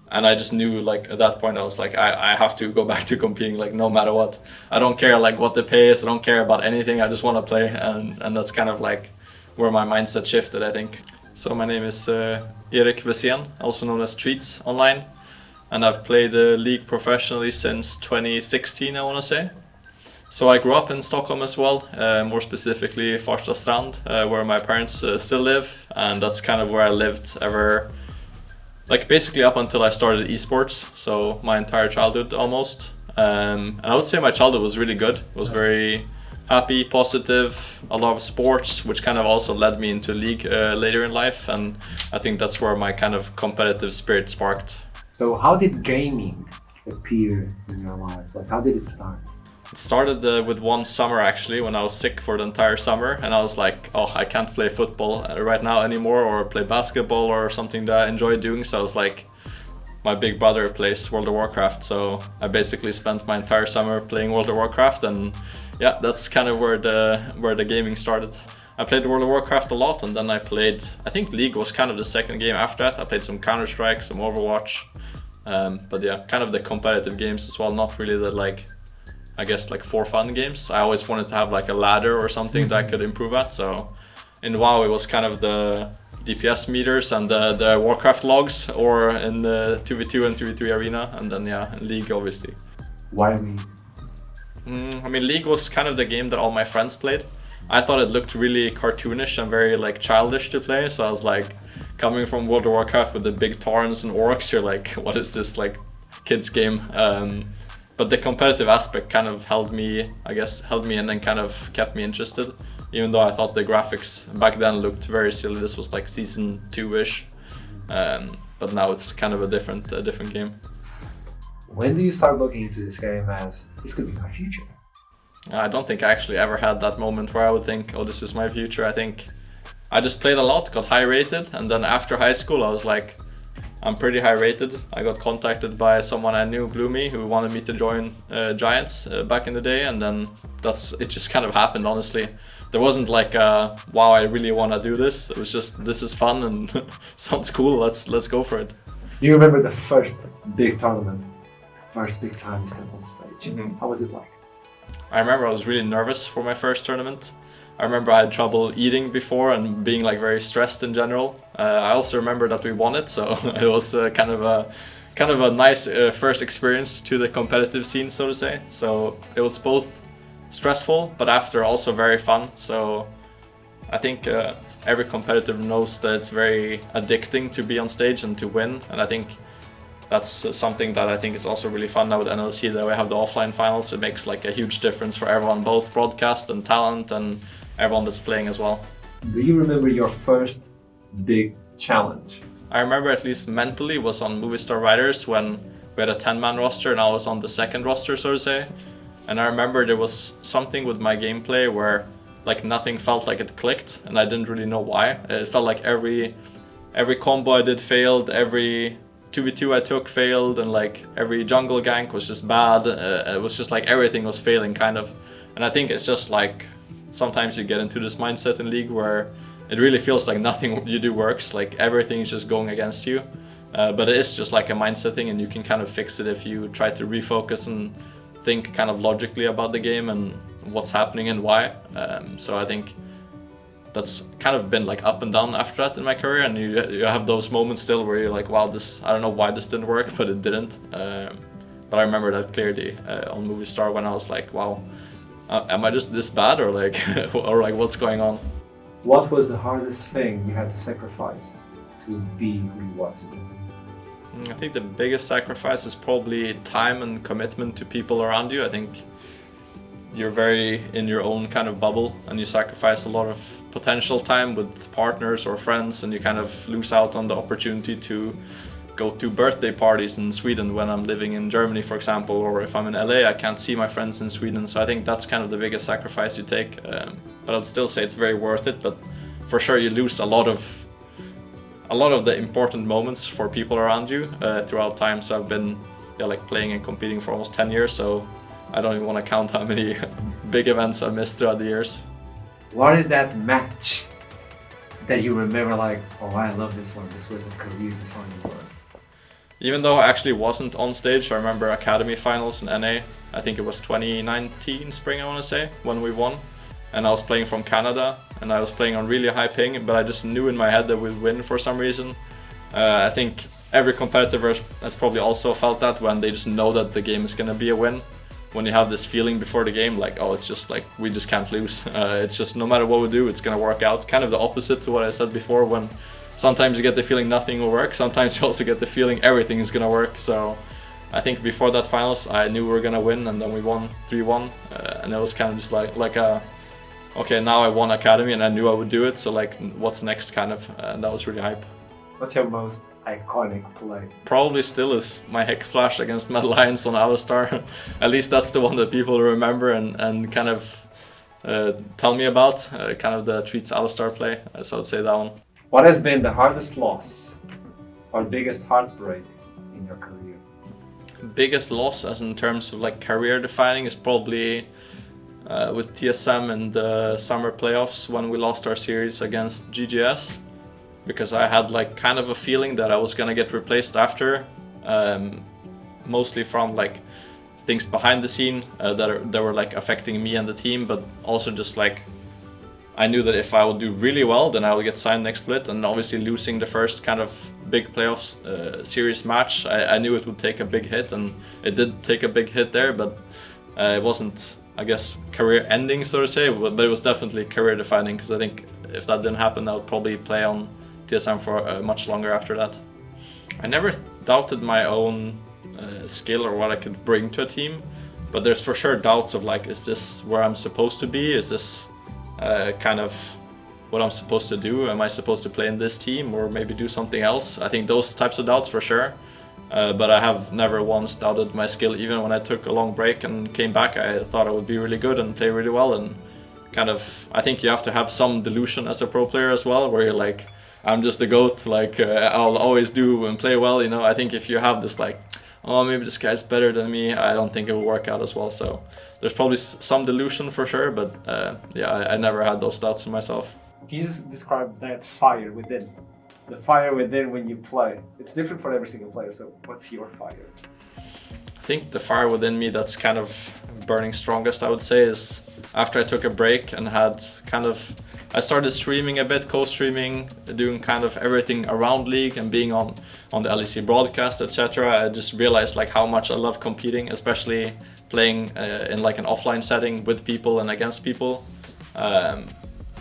And I just knew, like, at that point I was like, I have to go back to competing, like, no matter what. I don't care like what the pay is, I don't care about anything, I just want to play, and that's kind of like where my mindset shifted, I think. So my name is Erik Wessén, also known as Treatz online, and I've played the league professionally since 2016, I want to say. So I grew up in Stockholm as well, more specifically Farsta Strand, where my parents still live, and that's kind of where I lived ever, like basically up until I started esports, so my entire childhood almost. And I would say my childhood was really good. It was very happy, positive, a lot of sports, which kind of also led me into league later in life, and I think that's where my kind of competitive spirit sparked. So how did gaming appear in your life? Like, how did it start? It started with one summer actually, when I was sick for the entire summer, and I was like, oh, I can't play football right now anymore, or play basketball or something that I enjoy doing. So I was like, my big brother plays World of Warcraft, so I basically spent my entire summer playing World of Warcraft, and yeah, that's kind of where the gaming started. I played World of Warcraft a lot, and then I think League was kind of the second game after that. I played some Counter-Strike, some Overwatch, but yeah, kind of the competitive games as well, not really the I guess for fun games. I always wanted to have like a ladder or something that I could improve at. So in WoW it was kind of the DPS meters and the Warcraft logs, or in the 2v2 and 3v3 arena, and then yeah, in League obviously. Why League? I mean, League was kind of the game that all my friends played. I thought it looked really cartoonish and very like childish to play, so I was like, coming from World of Warcraft with the big Taurens and Orcs, you're like, what is this like kids game? But the competitive aspect kind of held me in and kind of kept me interested, even though I thought the graphics back then looked very silly. This was like season 2-ish, but now it's kind of a different game. When do you start looking into this game as, this could be my future? I don't think I actually ever had that moment where I would think, oh, this is my future. I think I just played a lot, got high rated, and then after high school I was like, I'm pretty high rated. I got contacted by someone I knew, Gloomy, who wanted me to join Giants back in the day, and then it just kind of happened, honestly. There wasn't like, wow, I really want to do this. It was just, this is fun and sounds cool, let's go for it. Do you remember the first big tournament? The first big time you stepped on stage? Mm-hmm. How was it like? I remember I was really nervous for my first tournament. I remember I had trouble eating before and being like very stressed in general. I also remember that we won it, so it was kind of a nice first experience to the competitive scene, so to say. So it was both stressful, but after also very fun. So I think every competitor knows that it's very addicting to be on stage and to win, and I think that's something that I think is also really fun now with NLC, that we have the offline finals. It makes like a huge difference for everyone, both broadcast and talent and everyone that's playing as well. Do you remember your first big challenge? I remember, at least mentally, was on Movistar Riders when we had a 10-man roster and I was on the second roster, so to say. And I remember there was something with my gameplay where like nothing felt like it clicked, and I didn't really know why. It felt like every combo I did failed, every 2v2 I took failed, and like every jungle gank was just bad. It was just like everything was failing kind of. And I think it's just like, sometimes you get into this mindset in League where it really feels like nothing you do works, like everything is just going against you. But it is just like a mindset thing, and you can kind of fix it if you try to refocus and think kind of logically about the game and what's happening and why. So I think that's kind of been like up and down after that in my career, and you have those moments still where you're like, wow, I don't know why this didn't work, but it didn't. But I remember that clearly on Movistar when I was like, wow, am I just this bad, or like or like what's going on? What was the hardest thing you had to sacrifice to be who you are today? I think the biggest sacrifice is probably time and commitment to people around you. I think you're very in your own kind of bubble, and you sacrifice a lot of potential time with partners or friends, and you kind of lose out on the opportunity to go to birthday parties in Sweden when I'm living in Germany, for example, or if I'm in LA, I can't see my friends in Sweden. So I think that's kind of the biggest sacrifice you take. But I would still say it's very worth it. But for sure, you lose a lot of the important moments for people around you throughout time. So I've been like playing and competing for almost 10 years. So I don't even want to count how many big events I missed throughout the years. What is that match that you remember like, oh, I love this one. This was a career defining one? Even though I actually wasn't on stage, I remember Academy finals in NA. I think it was 2019 spring, I want to say, when we won. And I was playing from Canada, and I was playing on really high ping, but I just knew in my head that we'd win for some reason. I think every competitor has probably also felt that when they just know that the game is going to be a win. When you have this feeling before the game, like, oh, it's just like, we just can't lose. It's just no matter what we do, it's going to work out. Kind of the opposite to what I said before, when sometimes you get the feeling nothing will work, sometimes you also get the feeling everything is going to work. So I think before that finals, I knew we were going to win, and then we won 3-1. And it was kind of just like a, okay, now I won Academy and I knew I would do it, so like, what's next kind of, and that was really hype. What's your most iconic play? Probably still is my Hex Flash against Mad Lions on Alistar. At least that's the one that people remember and kind of tell me about, kind of the Treatz Alistar play, so I'd say that one. What has been the hardest loss or biggest heartbreak in your career? Biggest loss as in terms of like career defining is probably with TSM in the summer playoffs when we lost our series against GGS. Because I had like kind of a feeling that I was gonna get replaced after, mostly from like things behind the scene that were like affecting me and the team, but also just like I knew that if I would do really well, then I would get signed next split. And obviously losing the first kind of big playoffs series match, I knew it would take a big hit, and it did take a big hit there, but it wasn't, I guess, career ending, so to say, but it was definitely career defining, because I think if that didn't happen, I would probably play on TSM for much longer after that. I never doubted my own skill or what I could bring to a team, but there's for sure doubts of like, is this where I'm supposed to be? Is this kind of what I'm supposed to do? Am I supposed to play in this team or maybe do something else? I think those types of doubts for sure, but I have never once doubted my skill. Even when I took a long break and came back, I thought I would be really good and play really well, and kind of, I think you have to have some delusion as a pro player as well, where you're like, I'm just the GOAT, like I'll always do and play well, you know. I think if you have this like, oh, maybe this guy's better than me, I don't think it will work out as well. So there's probably some delusion for sure, but yeah, I never had those doubts in myself. Can you just describe that fire within? The fire within when you play. It's different for every single player, so what's your fire? I think the fire within me that's kind of burning strongest, I would say, is after I took a break and had kind of, I started streaming a bit, co-streaming, doing kind of everything around League and being on the LEC broadcast, etc. I just realized like how much I love competing, especially playing in like an offline setting with people and against people.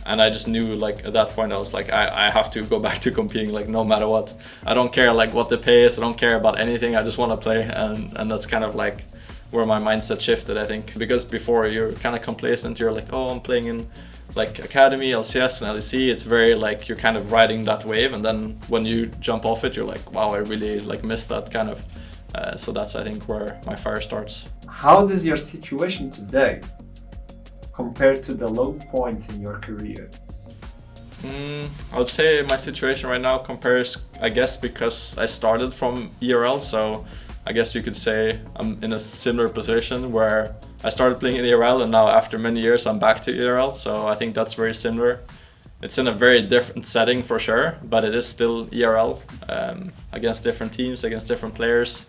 And I just knew like at that point I was like, I have to go back to competing, like no matter what. I don't care like what the pay is, I don't care about anything, I just want to play, and that's kind of like where my mindset shifted, I think. Because before you're kind of complacent, you're like, oh, I'm playing in like Academy, LCS and LEC, it's very like you're kind of riding that wave, and then when you jump off it, you're like, wow, I really like missed that kind of. So that's, I think, where my fire starts. How does your situation today compare to the low points in your career? I would say my situation right now compares, I guess, because I started from ERL, so I guess you could say I'm in a similar position where I started playing in ERL and now after many years I'm back to ERL, so I think that's very similar. It's in a very different setting for sure, but it is still ERL, against different teams, against different players,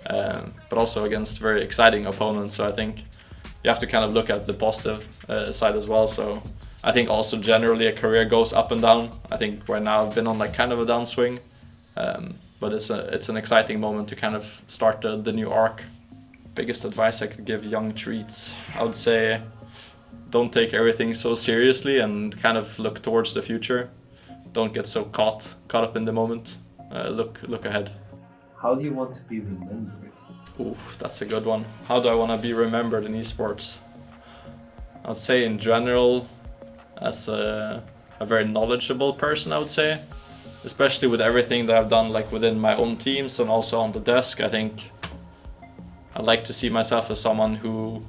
but also against very exciting opponents, so I think you have to kind of look at the positive side as well. So I think also generally a career goes up and down. I think right now I've been on like kind of a downswing, but it's an exciting moment to kind of start the new arc. Biggest advice I could give young Treatz, I would say don't take everything so seriously and kind of look towards the future. Don't get so caught up in the moment. Look ahead. How do you want to be remembered? Oof, that's a good one. How do I want to be remembered in esports? I'd say in general as a very knowledgeable person, I would say. Especially with everything that I've done like within my own teams and also on the desk. I think I'd like to see myself as someone who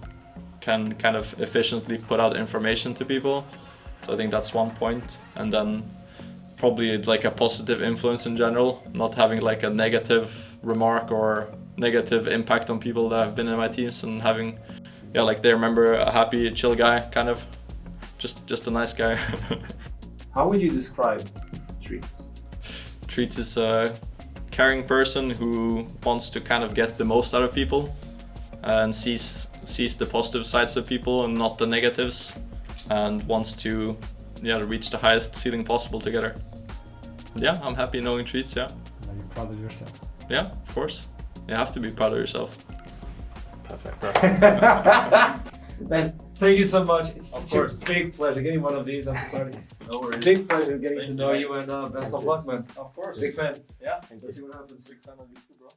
can kind of efficiently put out information to people. So I think that's one point. And then probably like a positive influence in general, not having like a negative remark or negative impact on people that have been in my teams, and having, yeah, like they remember a happy, chill guy, kind of, just a nice guy. How would you describe Treatz? Treatz is caring person who wants to kind of get the most out of people and sees the positive sides of people and not the negatives, and wants to reach the highest ceiling possible together. Yeah, I'm happy knowing Treatz. Yeah. Are you proud of yourself? Yeah, of course. You have to be proud of yourself. Perfect. Thank you so much. It's Of such course. a big pleasure getting one of these. I'm so sorry. No worries. Big pleasure getting Thank to you, know you, mates. and best Thank of you. luck, man. Of course. Big fan. Yeah. Let's see what happens. Big fan of you too, bro.